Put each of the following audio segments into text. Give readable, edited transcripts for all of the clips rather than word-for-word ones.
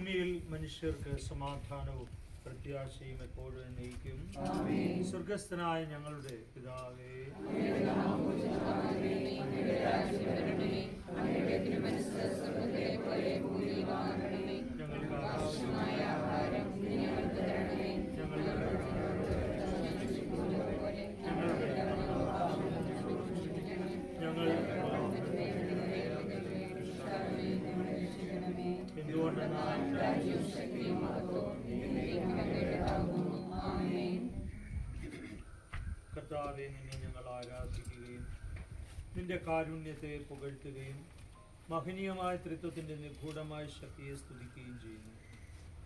ഭൂമിയിൽ മനുഷ്യർക്ക് സമാധാനവും പ്രത്യാശയും എപ്പോഴും എന്നേക്കും. സ്വർഗസ്ഥനായ ഞങ്ങളുടെ പിതാവേ, ഞങ്ങൾക്ക് ആവശ്യമായ ആഹാരം ഞങ്ങൾക്ക് തരണമേ. കർത്താവേ, നിന്നെ ഞങ്ങൾ ആരാധിക്കുകയും നിന്റെ കാരുണ്യത്തെ പുകഴ്ത്തുകയും മഹനീയമായ ത്രിത്വത്തിന്റെ നിഗൂഢമായ ശക്തിയെ സ്തുതിക്കുകയും ചെയ്യുന്നു.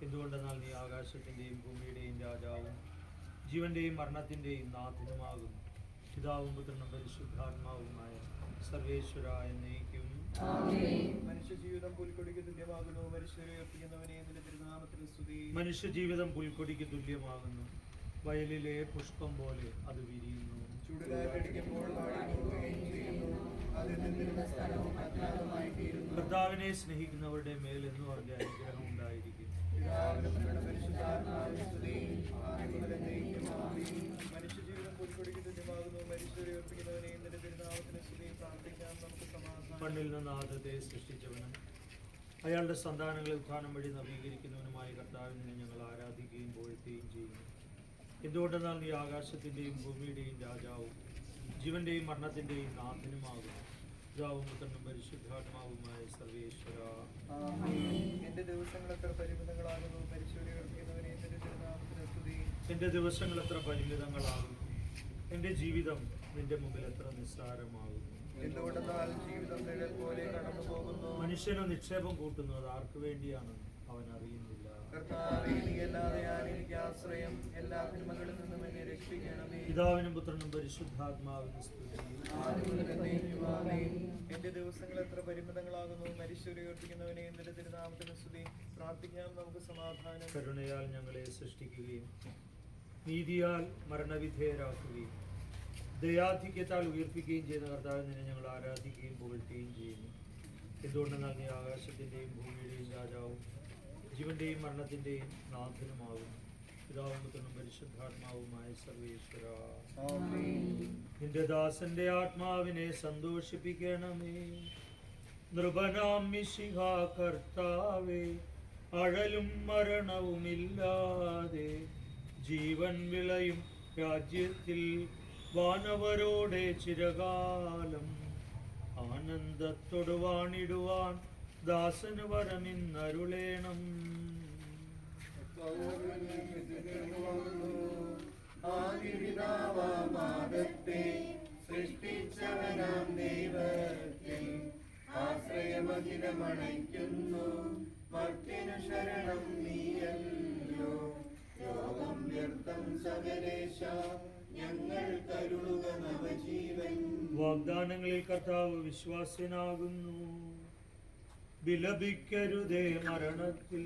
എന്തുകൊണ്ടെന്നാൽ നീ ആകാശത്തിന്റെയും ഭൂമിയുടെയും രാജാവും ജീവന്റെയും മരണത്തിന്റെയും നാഥനുമാകുന്നു. പിതാവും പുത്രനും പരിശുദ്ധാത്മാവുമായ സർവേശ്വര എന്നേക്കും. മനുഷ്യജീവിതം പുൽക്കൊടിക്ക് തുല്യമാകുന്നു. മനുഷ്യരെ ഉയർപ്പിക്കുന്നവനെ നിന്റെ തിരുനാമത്തിന് സ്തുതി. മനുഷ്യജീവിതം പുൽക്കൊടിക്ക് തുല്യമാകുന്നു. വയലിലെ പുഷ്പം പോലെ അത് വിരിയുന്നു. ചുടുകാറ്റടിക്കുമ്പോൾ കർത്താവിനെ സ്നേഹിക്കുന്നവരുടെ മേൽ എന്നും അവരുടെ അനുഗ്രഹം ഉണ്ടായിരിക്കും. മനുഷ്യജീവിതം പുൽക്കൊടിക്ക് തുല്യമാകുന്നു. മനുഷ്യരെ ഉയർപ്പിക്കുന്നവനെ നിന്റെ തിരുനാമത്തിന് സ്തുതി. പ്രാർത്ഥിക്കാം നമുക്ക് സമാധാനം. മണ്ണിൽ നിന്ന് ആദത്തെ സൃഷ്ടിച്ചവനും അയാളുടെ സന്താനങ്ങളെ ഉത്ഥാനം വഴി നവീകരിക്കുന്നവനുമായ കർത്താവിനെ ഞങ്ങൾ ആരാധിക്കുകയും പുകഴ്ത്തുകയും ചെയ്യുന്നു. എന്തുകൊണ്ടെന്നാൽ നീ ആകാശത്തിന്റെയും ഭൂമിയുടെയും രാജാവും ജീവന്റെയും മരണത്തിന്റെയും നാഥനുമാകുന്നു. പിതാവും പുത്രനും പരിശുദ്ധാത്മാവുമായ സർവേശ്വര. എന്റെ ദിവസങ്ങൾ എത്ര പരിമിതങ്ങളാകുന്നു. മനുഷ്യരെ ഉയർപ്പിക്കുന്നവനെ നിന്റെ തിരുനാമത്തിന് സ്തുതി. എന്റെ ദിവസങ്ങൾ എത്ര പരിമിതങ്ങളാകുന്നു. എന്റെ ജീവിതം നിന്റെ മുമ്പിൽ എത്ര നിസ്സാരമാകുന്നു. എന്തുകൊണ്ടെന്നാൽ ജീവിതം നിഴൽ പോലെ കടന്നു പോകുന്നു. മനുഷ്യന് നിക്ഷേപം കൂട്ടുന്നത് ആർക്കു വേണ്ടിയാണ് അവൻ അറിയുന്നില്ല. കർത്താവേ, നീ അല്ലാതെ ആരെനിക്ക് ആശ്രയം. എല്ലാ തിന്മകളിൽ നിന്നും എന്നെ രക്ഷിക്കണമേ. പിതാവിനും പുത്രനും പരിശുദ്ധാത്മാവിനും സ്തുതി. എന്റെ ദിവസങ്ങൾ എത്ര പരിമിതങ്ങളാകുന്നു. മനുഷ്യരെ ഉയർപ്പിക്കുന്നവനെ നിന്റെ തിരുനാമത്തിന് സ്തുതി. പ്രാർത്ഥിക്കാം നമുക്ക് സമാധാനം. കരുണയാൽ ഞങ്ങളെ സൃഷ്ടിക്കുകയും നീതിയാൽ മരണവിധേയരാക്കുകയും ദയാധിക്യത്താൽ ഉയർപ്പിക്കുകയും ചെയ്യുന്ന കർത്താവിനെ ഞങ്ങൾ ആരാധിക്കുകയും പുകഴ്ത്തുകയും ചെയ്യുന്നു. എന്തുകൊണ്ടെന്നാൽ നീ ആകാശത്തിന്റെയും ഭൂമിയുടെയും രാജാവും ജീവന്റെയും മരണത്തിന്റെയും നാഥനുമാകുന്നു. പിതാവും പുത്രനും പരിശുദ്ധാത്മാവുമായ സർവേശ്വര. നിന്റെ ദാസന്റെ ആത്മാവിനെ സന്തോഷിപ്പിക്കണമേ. നൃപനാം മിശിഹാ കർത്താവേ, അഴലും മരണവുമില്ലാതെ ജീവൻ വിളയും രാജ്യത്തിൽ വാനവരോടെ ചിരകാലം ആനന്ദത്തോട് വാണിടുവാൻ ദാസന് വരമിന്നരുളേണം. സൃഷ്ടിച്ചവനാം ദൈവത്തിൽ ആശ്രയമഖിലമണയ്ക്കുന്നു. മർത്യനു ശരണം നീയല്ലോ. യോഗം വ്യർത്ഥം സകലേശ, ഞങ്ങൾ കരുളുക നവജീവൻ. വാഗ്ദാനങ്ങളിൽ കർത്താവ് വിശ്വാസ്യനാകുന്നു. വിലപിക്കരുതേ, മരണത്തിൽ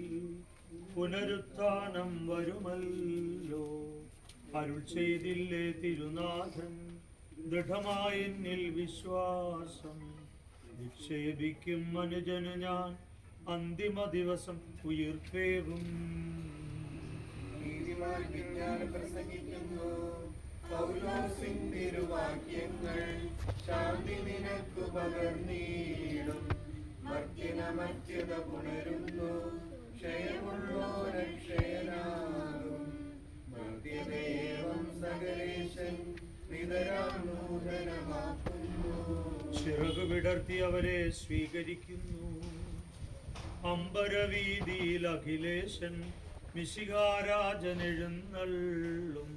പുനരുത്ഥാനം വരുമല്ലോ. അരുൾ ചെയ്തില്ലേ തിരുനാഥൻ, ദൃഢമായി എന്നിൽ വിശ്വാസം. നിക്ഷേപിക്കും മനുജന് ഞാൻ അന്തിമ ദിവസം ഉയിർപ്പേകും. നീതിമാൻ വിജ്ഞാനം പ്രസംഗിക്കുന്നു. പൗലോസിൻ തിരുവാക്യങ്ങൾ ശാന്തി നിനക്കു പകർന്നീടും. മർത്യനമർത്യത പുണരുന്നു. ക്ഷയമുള്ളോരക്ഷയനാകും. മർത്യദേവം സകലേശൻ നിതരാം നൂതനമാക്കുന്നു. ചിറകു വിടർത്തി അവരെ സ്വീകരിക്കുന്നു. അമ്പരവീതിയിൽ അഖിലേശൻ മിശിഹാരാജൻ എഴുന്നള്ളും.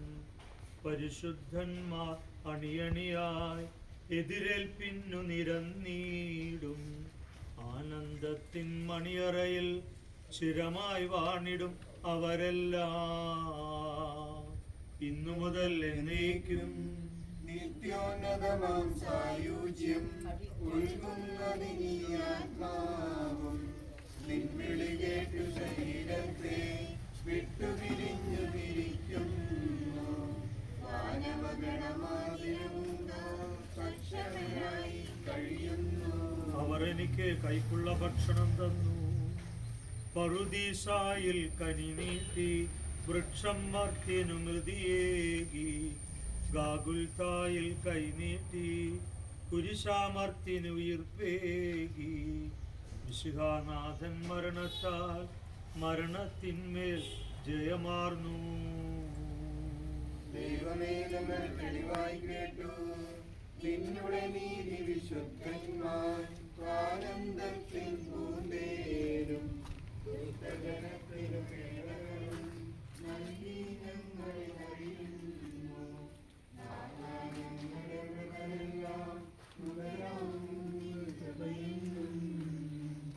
പരിശുദ്ധന്മാർ അണിയണിയായി എതിരേൽപ്പിന്നു നിരന്നീടും. ആനന്ദത്തിൻ മണിയറയിൽ ചിരമായി വാണിടും അവരെല്ലാം. ഇന്നു മുതൽ എന്നേക്കും നിത്യോന്നതമാം സായുജ്യം ഉൾക്കുന്നതിനീ ആത്മാവും. നിൻവിളി കേട്ടു ശരീരത്തെ വിട്ടുപിരിഞ്ഞു തിരിക്കുന്നു. അവർ എനിക്ക് കൈക്കുള്ള ഭക്ഷണം തന്നു. പറുദീസായിൽ കനി നീട്ടി വൃക്ഷം മർത്യനു മൃതിയേകി ഗാഗുൽത്തായിൽ കൈനീട്ടി കുരിശാമർത്തിനു ഉയിർപ്പേകി മിശിഹാനാഥൻ മരണത്താൽ മരണത്തിന്മേൽ ജയമാർന്നു. ദൈവമേ, നമ്മൾ തെളിവായി കേട്ടു നിന്നുടെ നീതി വിശുദ്ധന്മാർ ആനന്ദത്തിൽ പൂന്തേരും ദുഷ്ടജനത്തിനും വേദനകളും നൽകി ഞങ്ങളെ അറിയുന്നു.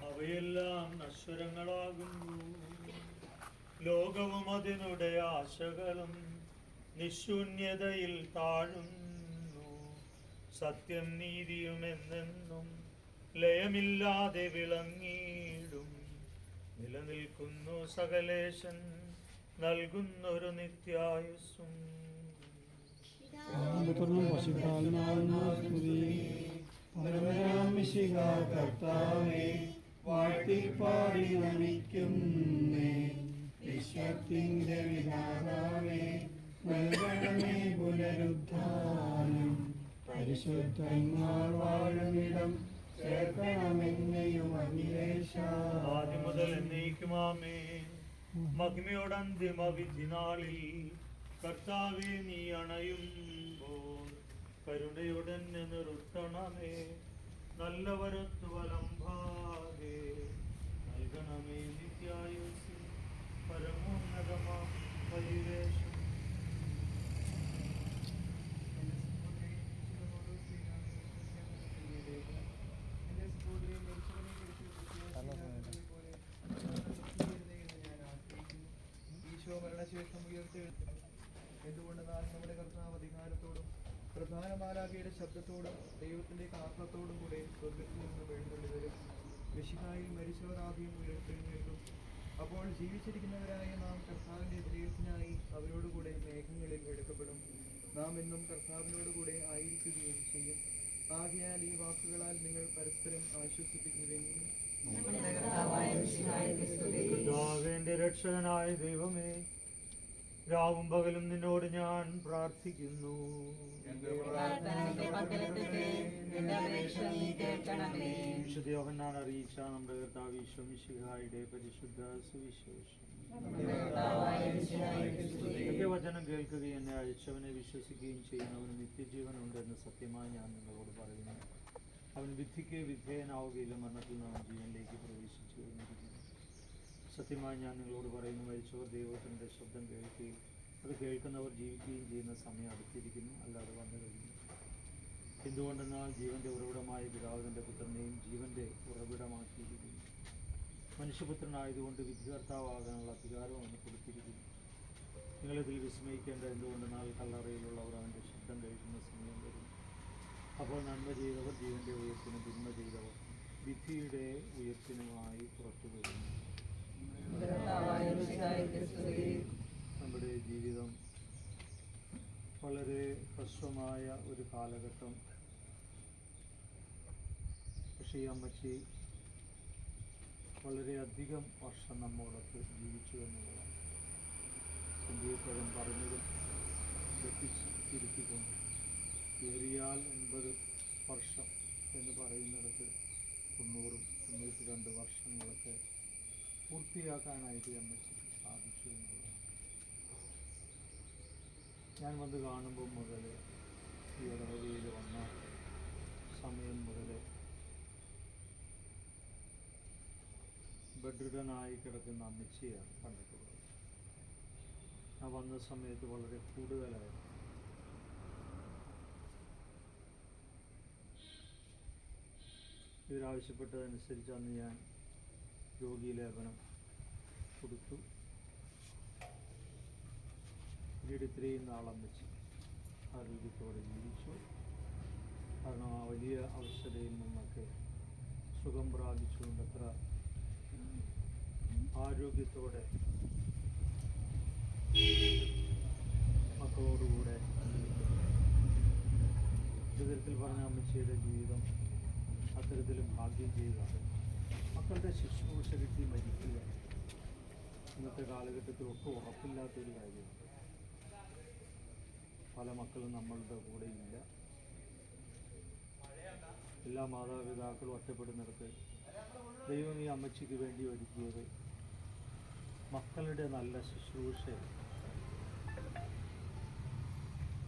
അവയെല്ലാം നശ്വരങ്ങളാകുന്നു. ലോകവും അതിനുടെ ആശകളും നിശൂന്യതയിൽ താഴുന്നു. സത്യം നീതിയും എന്നെന്നും ലയമില്ലാതെ വിളങ്ങിയിടും. നിലനിൽക്കുന്നു സകലേശൻ നൽകുന്നൊരു നിത്യായുസ്സും. കർത്താവേ, വാഴ്ത്തിപ്പാടി നമിക്കുന്നേ. വിശ്വത്തിന്റെ വിധാതാവേ, നൽകണമേ പുനരുദ്ധാനം. പരിശുദ്ധന്മാർ വാഴുമിടം ചേർക്കണമെന്നെയും അഖിലേശ. ആദ്യം മുതൽ എന്നേക്കുമാമേ. മഹിമയോടന്തിമ വിധി നാളിൽ കർത്താവേ, നീ അണയുമ്പോൾ കരുണയുടനെ നിർത്തണമേ. നല്ലവരത്തു വലംഭാഗേ നൽകണമേ നിത്യായുസ്സിൽ പരമോന്നതമാ പരിവേഷം. ഈശോ മരണശേഷം ഉയർത്തെഴുന്നേറ്റു. എന്തുകൊണ്ടെന്നാൽ നമ്മുടെ കർത്താവ് അധികാരത്തോടും പ്രധാന മാലാഖയുടെ ശബ്ദത്തോടും ദൈവത്തിന്റെ കാഹളത്തോടും കൂടെ സ്വർഗ്ഗത്തിൽ നിന്ന് എഴുന്നള്ളി വരും. മിശിഹായിൽ മരിച്ചവർ ആദ്യം ഉയർത്തെഴുന്നേൽക്കും. അപ്പോൾ ജീവിച്ചിരിക്കുന്നവരായ നാം കർത്താവിന്റെ എതിരേൽപ്പിനായി അവരോടുകൂടെ മേഘങ്ങളിൽ എടുക്കപ്പെടും. നാം എന്നും കർത്താവിനോടുകൂടെ ആയിരിക്കുകയും ചെയ്യും. ആകയാൽ ഈ വാക്കുകളാൽ നിങ്ങൾ പരസ്പരം ആശ്വസിപ്പിക്കുവിൻ. എന്റെ രക്ഷകനായ ദൈവമേ, രാവും പകലും നിന്നോട് ഞാൻ പ്രാർത്ഥിക്കുന്നു. വിശുദ്ധ യോഹന്നാൻ അറിയിച്ച നമ്മുടെ കർത്താവ് ഈശോ മിശിഹായുടെ പരിശുദ്ധ സുവിശേഷം. എന്റെ വചനം കേൾക്കുകയും എന്നെ അയച്ചവനെ വിശ്വസിക്കുകയും ചെയ്യുന്നവന് നിത്യജീവനുണ്ട് എന്ന് സത്യമായി ഞാൻ നിങ്ങളോട് പറയുന്നു. അവൻ വിധിക്ക് വിധേയനാവുകയില്ല, മരണത്തിൽ നിന്ന് ജീവനിലേക്ക് പ്രവേശിച്ചു കഴിഞ്ഞിരിക്കുന്നു. സത്യമായി ഞാൻ നിങ്ങളോട് പറയുന്നു, മരിച്ചവർ ദൈവത്തിൻ്റെ ശബ്ദം കേൾക്കുകയും അത് കേൾക്കുന്നവർ ജീവിക്കുകയും ചെയ്യുന്ന സമയം അടുത്തിരിക്കുന്നു, അല്ലാതെ വന്നു കഴിഞ്ഞു. എന്തുകൊണ്ടെന്നാൽ ജീവന്റെ ഉറവിടമായ പിതാവ് തൻ്റെ പുത്രനെയും ജീവന്റെ ഉറവിടമാക്കിയിരിക്കുന്നു. മനുഷ്യപുത്രനായതുകൊണ്ട് വിധികർത്താവാകാനുള്ള അധികാരം അവന് കൊടുത്തിരിക്കുന്നു. നിങ്ങളിതിൽ വിസ്മയിക്കേണ്ട എന്തുകൊണ്ടെന്നാൽ കല്ലറയിലുള്ളവർ അവൻ്റെ ശബ്ദം കേൾക്കുന്ന സമയം വരും. അപ്പോൾ നന്മ ചെയ്തവർ ജീവന്റെ ഉയർപ്പിനും തിന്മ ചെയ്തവർ വിധിയുടെ ഉയർപ്പിനുമായി പുറത്തു വരുന്നു. നമ്മുടെ ജീവിതം വളരെ ഹ്രസ്വമായ ഒരു കാലഘട്ടം. പക്ഷേ ഈ അമ്മച്ചി വളരെയധികം വർഷം നമ്മോടൊത്ത് ജീവിച്ചു എന്നുള്ളതാണ്. സന്ധ്യയെപ്പോഴും പറഞ്ഞതും തിരുത്തിക്കൊണ്ട് ഏറിയാൽ 80 വർഷം എന്ന് പറയുന്നിടത്ത് 90-92 വർഷങ്ങളൊക്കെ പൂർത്തിയാക്കാനായിട്ട് അമ്മച്ചിക്ക് സാധിച്ചു എന്നുള്ളതാണ്. ഞാൻ വന്ന് കാണുമ്പോൾ മുതൽ ഈ ഇടവകയിൽ വന്ന സമയം മുതൽ ബെഡ്രിഡനായി കിടക്കുന്ന അമ്മച്ചിയാണ് കണ്ടിട്ടുള്ളത്. ആ വന്ന സമയത്ത് വളരെ കൂടുതലായിരുന്നു. ഇവരാവശ്യപ്പെട്ടതനുസരിച്ച് അന്ന് ഞാൻ രോഗീലേപനം കൊടുത്തു. പിന്നീട് ഇത്രയും നാളം വെച്ച് ആരോഗ്യത്തോടെ ജീവിച്ചു. കാരണം ആ വലിയ അവസ്ഥയിൽ നിന്നൊക്കെ സുഖം പ്രാപിച്ചുകൊണ്ട് അത്ര ആരോഗ്യത്തോടെ മക്കളോടുകൂടെ ജീവിതത്തിൽ പറഞ്ഞ അമ്മച്ചിയുടെ ജീവിതം അത്തരത്തിലും ഭാഗ്യം ചെയ്യുക. മക്കളുടെ ശുശ്രൂഷ കിട്ടി മരിക്കുക ഇന്നത്തെ കാലഘട്ടത്തിൽ ഒട്ടും ഉറപ്പില്ലാത്തൊരു കാര്യമുണ്ട്. പല മക്കളും നമ്മളുടെ കൂടെ ഇല്ല. എല്ലാ മാതാപിതാക്കളും ഒറ്റപ്പെടുന്നിടത്ത് ദൈവം ഈ അമ്മച്ചിക്ക് വേണ്ടി ഒരുക്കിയത് മക്കളുടെ നല്ല ശുശ്രൂഷ.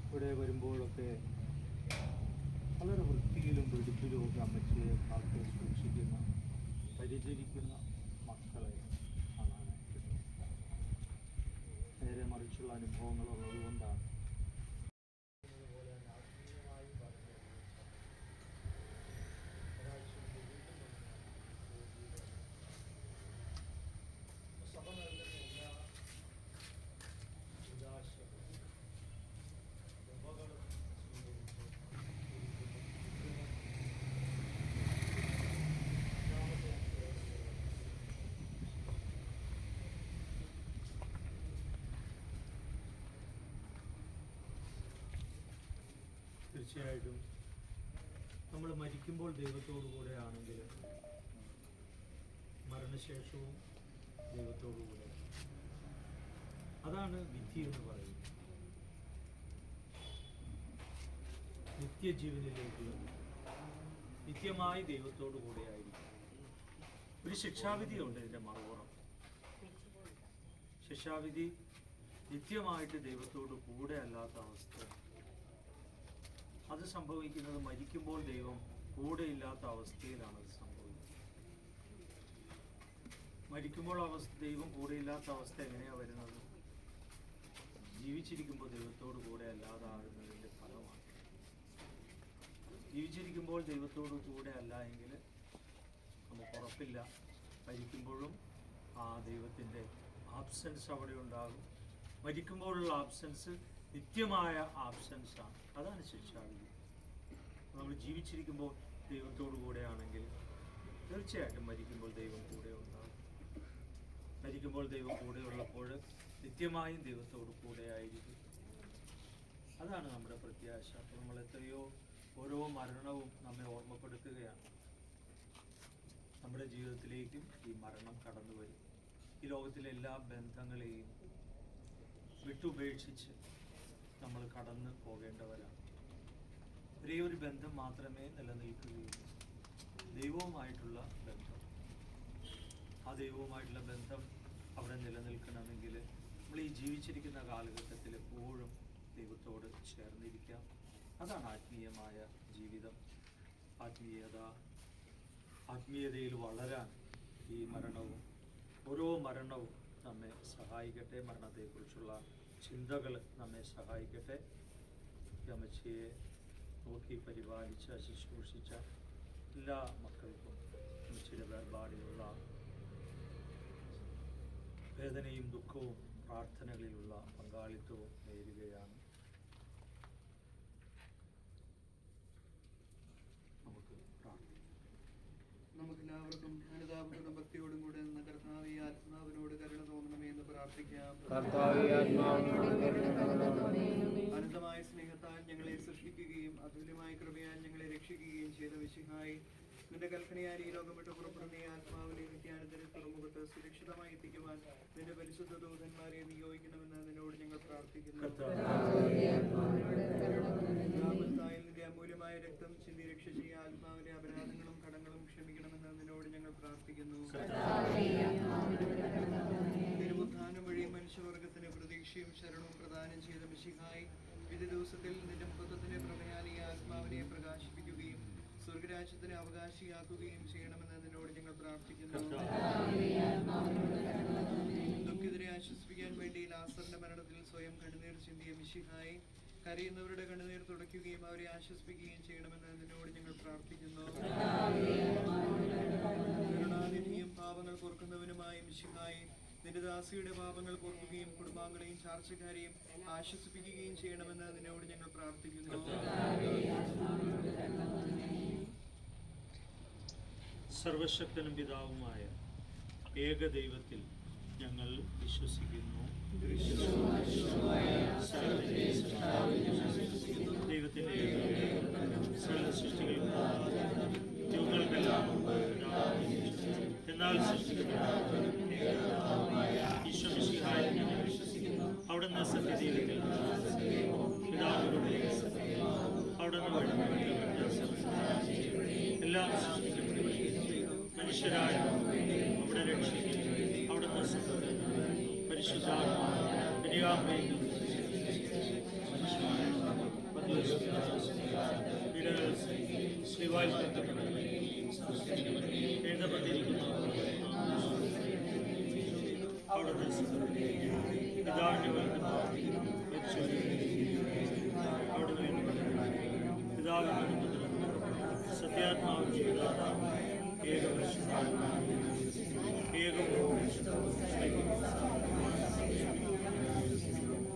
ഇവിടെ വരുമ്പോഴൊക്കെ വളരെ വൃത്തിയിലും വെടുപ്പിലും ഒക്കെ അമ്മച്ചിയെ കാത്ത് സൂക്ഷിക്കുന്ന, പരിചരിക്കുന്ന മക്കളെ കാണാനായിട്ട് നേരെ മറിച്ചുള്ള അനുഭവങ്ങളുള്ളത് കൊണ്ടാണ്. തീർച്ചയായിട്ടും നമ്മൾ മരിക്കുമ്പോൾ ദൈവത്തോടു കൂടെ ആണെങ്കിൽ മരണശേഷവും ദൈവത്തോടു കൂടെ. അതാണ് വിധി എന്ന് പറയുന്നത്. നിത്യജീവനിലേക്ക് നിത്യമായി ദൈവത്തോടു കൂടെ ആയിരിക്കും. ഒരു ശിക്ഷാവിധിയുണ്ട് ഇതിൻ്റെ മറുപുറം. ശിക്ഷാവിധി നിത്യമായിട്ട് ദൈവത്തോട് കൂടെ അല്ലാത്ത അവസ്ഥ. അത് സംഭവിക്കുന്നത് മരിക്കുമ്പോൾ ദൈവം കൂടെയില്ലാത്ത അവസ്ഥയിലാണ് അത് സംഭവിക്കുന്നത്. മരിക്കുമ്പോൾ ദൈവം കൂടെയില്ലാത്ത അവസ്ഥ എങ്ങനെയാണ് വരുന്നത്? ജീവിച്ചിരിക്കുമ്പോൾ ദൈവത്തോട് കൂടെ അല്ലാതാകുന്നതിൻ്റെ ഫലമാണ്. ജീവിച്ചിരിക്കുമ്പോൾ ദൈവത്തോട് കൂടെ അല്ല എങ്കിൽ നമുക്ക് ഉറപ്പില്ല. മരിക്കുമ്പോഴും ആ ദൈവത്തിൻ്റെ ആബ്സെൻസ് അവിടെ ഉണ്ടാകും. മരിക്കുമ്പോഴുള്ള ആബ്സെൻസ് നിത്യമായ ആബ്സെൻസാണ്. അതാണ് ശിക്ഷാവിധി. നമ്മൾ ജീവിച്ചിരിക്കുമ്പോൾ ദൈവത്തോടു കൂടെയാണെങ്കിൽ തീർച്ചയായിട്ടും മരിക്കുമ്പോൾ ദൈവം കൂടെ ഉണ്ടാകും. മരിക്കുമ്പോൾ ദൈവം കൂടെ ഉള്ളപ്പോൾ നിത്യമായും ദൈവത്തോടു കൂടെ ആയിരിക്കും. അതാണ് നമ്മുടെ പ്രത്യാശ. നമ്മൾ എത്രയോ ഓരോ മരണവും നമ്മെ ഓർമ്മപ്പെടുത്തുകയാണ്. നമ്മുടെ ജീവിതത്തിലേക്കും ഈ മരണം കടന്നു വരും. ഈ ലോകത്തിലെ എല്ലാ ബന്ധങ്ങളെയും വിട്ടുപേക്ഷിച്ച് നമ്മൾ കടന്നു പോകേണ്ടവരാണ്. ഒരേ ഒരു ബന്ധം മാത്രമേ നിലനിൽക്കുകയുള്ളൂ, ദൈവവുമായിട്ടുള്ള ബന്ധം. ആ ദൈവവുമായിട്ടുള്ള ബന്ധം അവിടെ നിലനിൽക്കണമെങ്കിൽ നമ്മൾ ഈ ജീവിച്ചിരിക്കുന്ന കാലഘട്ടത്തിൽ എപ്പോഴും ദൈവത്തോട് ചേർന്നിരിക്കാം. അതാണ് ആത്മീയമായ ജീവിതം. ആത്മീയതയിൽ വളരാൻ ഈ മരണവും ഓരോ മരണവും നമ്മെ സഹായിക്കട്ടെ. മരണത്തെക്കുറിച്ചുള്ള ചിന്തകൾ നമ്മെ സഹായിക്കട്ടെ. അമ്മച്ചിയെ നോക്കി പരിപാലിച്ച ശുശ്രൂഷിച്ച എല്ലാ മക്കൾക്കും അമ്മച്ചിയുടെ വേർപാടിലുള്ള വേദനയും ദുഃഖവും പ്രാർത്ഥനകളിലുള്ള പങ്കാളിത്തവും നേരുകയാണ്. നമുക്ക് പ്രാർത്ഥിക്കാം. നമുക്കെല്ലാവർക്കും അനുതാപത്തോടും ഭക്തിയോടും കൂടെ നിന്ന് കർത്താവേ ആത്മാവിനോട് കരുണ തോന്നണമേ എന്ന് പ്രാർത്ഥിക്കാം. അനന്തമായ സ്നേഹത്താൽ ഞങ്ങളെ സൃഷ്ടിക്കുകയും അതുല്യമായ കൃപയാൽ ഞങ്ങളെ രക്ഷിക്കുകയും ചെയ്ത മിശിഹായി, നിന്റെ കൽപ്പനയാൽ ഈ ലോകം വിട്ട് പുറപ്പെടുന്ന ആത്മാവിനെ നിത്യാനന്ദന്റെ തുറമുഖത്ത് സുരക്ഷിതമായി എത്തിക്കുവാൻ നിന്റെ പരിശുദ്ധ ദൂതന്മാരെ നിയോഗിക്കണമെന്ന് നിന്നോട് ഞങ്ങൾ പ്രാർത്ഥിക്കുന്നു. നിന്റെ അമൂല്യമായ രക്തം ചിന്തി രക്ഷിച്ച ആത്മാവിന്റെ അപരാധങ്ങളും കടങ്ങളും ക്ഷമിക്കണമെന്ന് നിന്നോട് ഞങ്ങൾ പ്രാർത്ഥിക്കുന്നു. തിരുവുത്ഥാനം വഴി മനുഷ്യവർഗത്തിന് പ്രതീക്ഷയും ശരണവും പ്രദാനം ചെയ്ത മിശിഹായി, വിധി ദിവസത്തിൽ നിന്റെ മുഖത്വത്തിന്റെ പ്രഭയാൽ ഈ ആത്മാവിനെ പ്രകാശിപ്പിക്കുകയും സ്വർഗരാജ്യത്തിന് അവകാശിയാക്കുകയും ചെയ്യണമെന്ന് നിന്നോട് ഞങ്ങൾ പ്രാർത്ഥിക്കുന്നു. ദുഃഖിതരെ ആശ്വസിപ്പിക്കാൻ വേണ്ടി ലാസറിന്റെ മരണത്തിൽ സ്വയം കണ്ണുനീർ ചിന്തിയ മിശിഹായി, കരയുന്നവരുടെ കണ്ണുനീർ തുടയ്ക്കുകയും അവരെ ആശ്വസിപ്പിക്കുകയും ചെയ്യണമെന്ന് നിന്നോട് ഞങ്ങൾ പ്രാർത്ഥിക്കുന്നു. കരുണാനിധിയും പാപങ്ങൾ പൊറുക്കുന്നവനുമായ മിശിഹായി, നിന്റെ ദാസിയുടെ പാപങ്ങൾ പൊറുക്കുകയും കുടുംബാംഗങ്ങളെയും ചാർച്ചക്കാരെയും ആശ്വസിപ്പിക്കുകയും ചെയ്യണമെന്ന് നിന്നോട് ഞങ്ങൾ പ്രാർത്ഥിക്കുന്നു. സർവശക്തനും പിതാവുമായ ഏകദൈവത്തിൽ ഞങ്ങൾ വിശ്വസിക്കുന്നു. ദൈവത്തിൻ്റെ സകല സൃഷ്ടികളും എന്നാൽ സൃഷ്ടിക്കപ്പെട്ട ഈശോ മനുഷ്യരായ അവിടെ രക്ഷിക്കും അവിടുത്തെ പരിശുദ്ധാത്മാ ശ്രീവായി എഴുതപ്പെട്ടിരിക്കുന്നു അവിടുത്തെ പിതാവിന്റെ അവിടെ പിതാവിന്റെ സത്യാത്മാവിന്റെ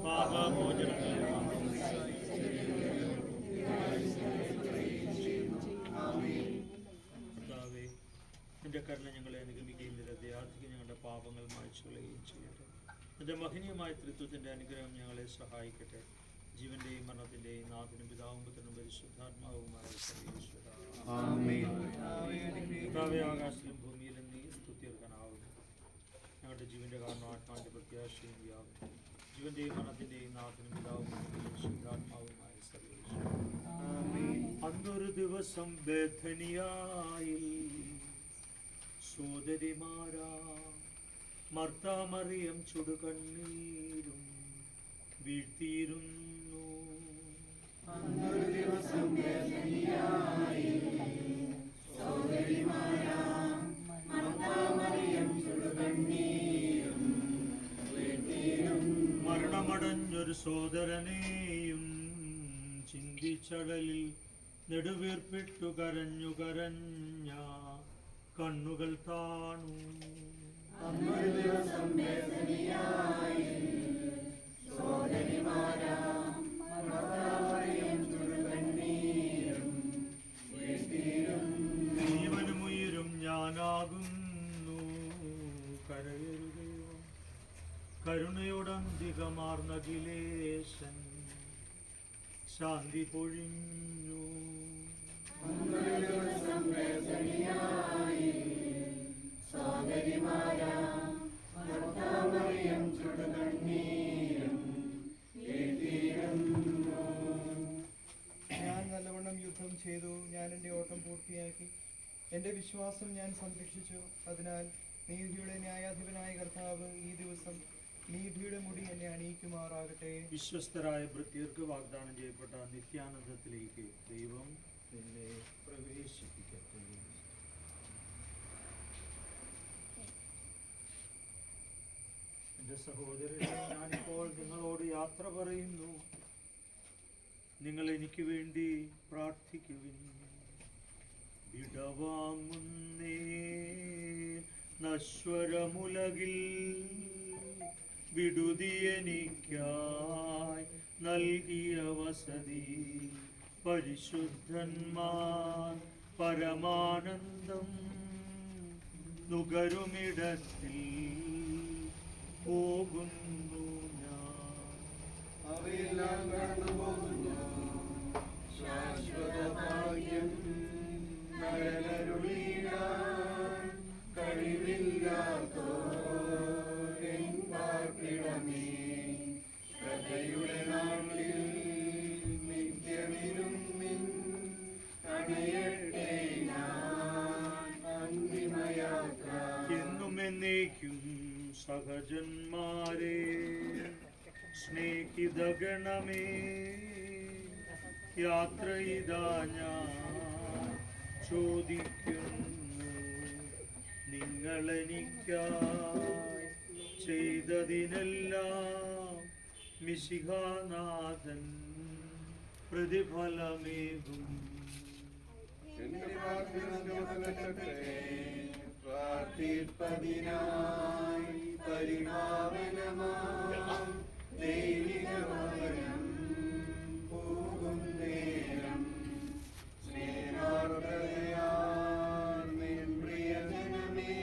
പാപമോചനം കർത്താവേ, നിന്റെ കരുണ ഞങ്ങളെ അനുഗമിക്കുകയും നിന്റെ ദയാർത്ഥിക്ക് ഞങ്ങളുടെ പാപങ്ങൾ മായ്ച്ചു കളയുകയും ചെയ്യട്ടെ. നിന്റെ മഹനീയമായ ത്രിത്വത്തിന്റെ അനുഗ്രഹം ഞങ്ങളെ സഹായിക്കട്ടെ. ജീവന്റെയും മരണത്തിന്റെയും നാഥനും പിതാവും പുത്രനും പരിശുദ്ധാത്മാവുമായ സർവേശ്വര. കർത്താവേ, ആകാശത്തിലും ഭൂമിയിലും നീ സ്തുത്യർഹനാവുന്നു. ഞങ്ങളുടെ ജീവന്റെ കാരണം ആത്മാവിന്റെ പ്രത്യാശയും യാവുന്നു. ജീവന്റെയും മരണത്തിന്റെയും നാഥനും പിതാവും പുത്രനും പരിശുദ്ധാത്മാവുമായ സർവേശ്വര. അന്നൊരു ദിവസം ബേഥനിയായിൽ സോദരിമാരാ മർത്താ മറിയം ചുടുകണ്ണീരും വീഴ്ത്തിയിരുന്നു. അന്നൊരു ദിവസം ബേഥനിയായിൽ സോദരിമാരാ മർത്താ മറിയം ചുടുകണ്ണീരും വീഴ്ത്തിയിരുന്നു. മരണമടഞ്ഞൊരു സോദരനെയും ചിന്തിച്ചടലിൽ നെടുവീർപ്പിട്ടു കരഞ്ഞു കരഞ്ഞ കണ്ണുകൾ താണു. അന്നൊരു ദിവസം ബേഥനിയായിൽ സോദരിമാരാ മർത്താ മറിയം ചുടുകണ്ണീരും വീഴ്ത്തിയിരുന്നു. ജീവനും ഉയിരും ഞാനാകുന്നു, കരയരുതയോ. കരുണയോടന്തികമാർന്ന അഖിലേശൻ ശാന്തി പൊഴിഞ്ഞു. അന്നൊരു ദിവസം ബേഥനിയായിൽ സോദരിമാരാ മർത്താ മറിയം ചുടുകണ്ണീരും വീഴ്ത്തിയിരുന്നു. ഞാൻ നല്ലവണ്ണം യുദ്ധം ചെയ്തു, ഞാൻ എൻ്റെ ഓട്ടം പൂർത്തിയാക്കി, എൻ്റെ വിശ്വാസം ഞാൻ സംരക്ഷിച്ചു. അതിനാൽ നീതിയുടെ ന്യായാധിപനായ കർത്താവ് ഈ ദിവസം നീതിയുടെ മുടി എന്നെ അണിയിക്കുമാറാകട്ടെ. വിശ്വസ്തരായ ഭൃത്യർക്ക് വാഗ്ദാനം ചെയ്യപ്പെട്ട നിത്യാനന്ദത്തിലേക്ക് ദൈവം നിന്നെ പ്രവേശിപ്പിക്കട്ടെ. എൻ്റെ സഹോദരരെ, ഞാനിപ്പോൾ നിങ്ങളോട് യാത്ര പറയുന്നു. നിങ്ങൾ എനിക്ക് വേണ്ടി പ്രാർത്ഥിക്കുവിൻ. വിടവാങ്ങുന്നേ നശ്വരമുലകിൽ വിടുതിയെനിക്കായി നൽകിയ വസതി. പരിശുദ്ധന്മാർ പരമാനന്ദം നുകരുമിടത്തിൽ പോകുന്നു ഞാൻ. അവയെല്ലാം കടന്നുപോകുന്നു, ശാശ്വത ഭാഗ്യം നരനരുളിയിടാൻ കഴിവില്ലാത്തോരെൻ പാർപ്പിടമേ. കഥയുടെ നാട്ടിൽ നിത്യമിരുന്നിൻ അണയട്ടെ ഞാൻ അന്തിമയാത്ര. എന്നും എന്നേക്കും സഹജന്മാരെ സ്നേഹിതഗണമേ, യാത്ര ഇതാ ഞാൻ ചോദിക്കുന്നു. നിങ്ങളെനിക്കായി ചെയ്തതിനെല്ലാം മിശിഹാനാഥൻ പ്രതിഫലമേകും. എന്റെ പ്രാർത്ഥിപ്പതിനായി പരിഭാവനമാം ദൈവിക ഭവനം പോകും നേരം സ്നേഹാർദ്രതയാൽ നിൻ പ്രിയജനമേ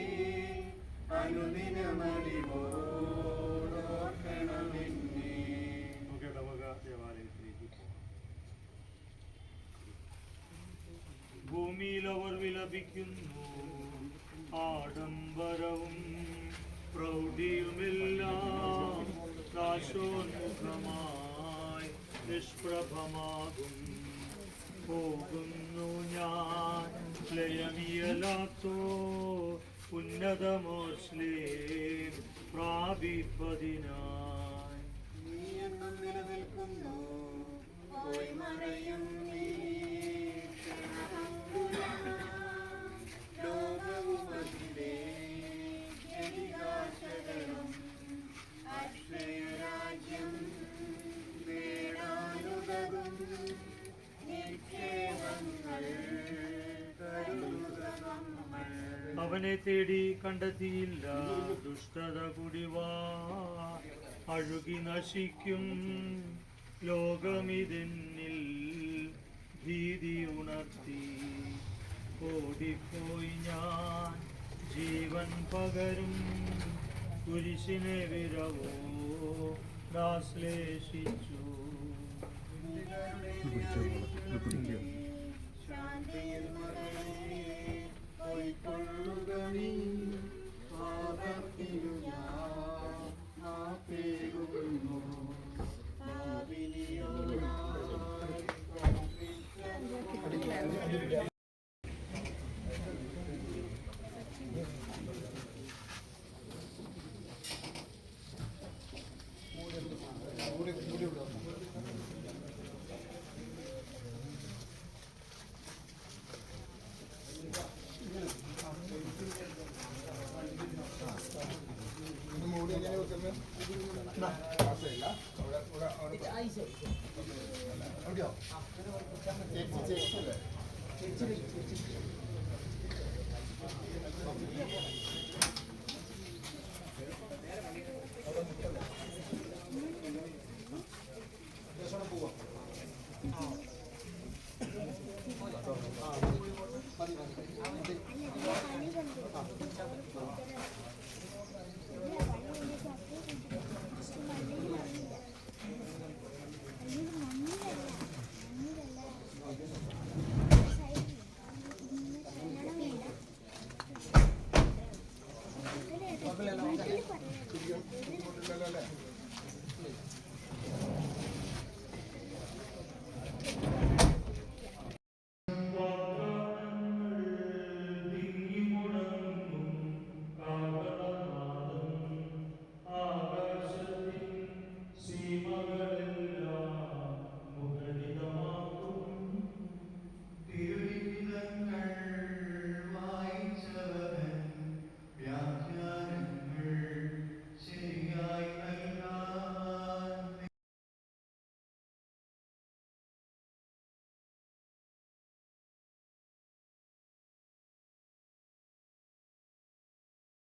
അനുദിനമറിവോടോർക്കണമെന്നേ. നമുക്ക് ഇടവക ദേവാലയത്തിലേക്ക് പോകാം. ഭൂമിയിൽ അവർ വിലപിക്കുന്നു, ആഡംബരവും പ്രൗഢിയുമെല്ലാം നാശോന്മുഖമായി നിഷ്പ്രഭമാകും. പോകുന്നു ഞാൻ ലയമിയലാത്തോ ഉന്നതമോസ്ലേം പ്രാപിപ്പതിനായി. നീ എന്നും നിലനിൽക്കുന്നു, പോയി മറയും ലോകവും അതിലെ ജനികാശകളും അക്ഷയരാജ്യം നേടാനുതകും നിക്ഷേപങ്ങൾ കരുതുക നമ്മൾ. അവനെ തേടി കണ്ടെത്തിയില്ല, ദുഷ്ടത കുടിവാ അഴുകി നശിക്കും. ലോകമിതെന്നിൽ ഭീതി ഉണർത്തി, ഓടിപ്പോയി ഞാൻ ജീവൻ പകരും. കുരിശിനെ വിരവോ ആശ്ലേഷിച്ചു. ശാന്തിയിൽ മറയെ പൊയ്ക്കൊള്ളുക നീ, പാപത്തിനു ഞാൻ മാപ്പേകുന്നു. പാപിനിയോടായി പ്രവർത്തിച്ച Gracias.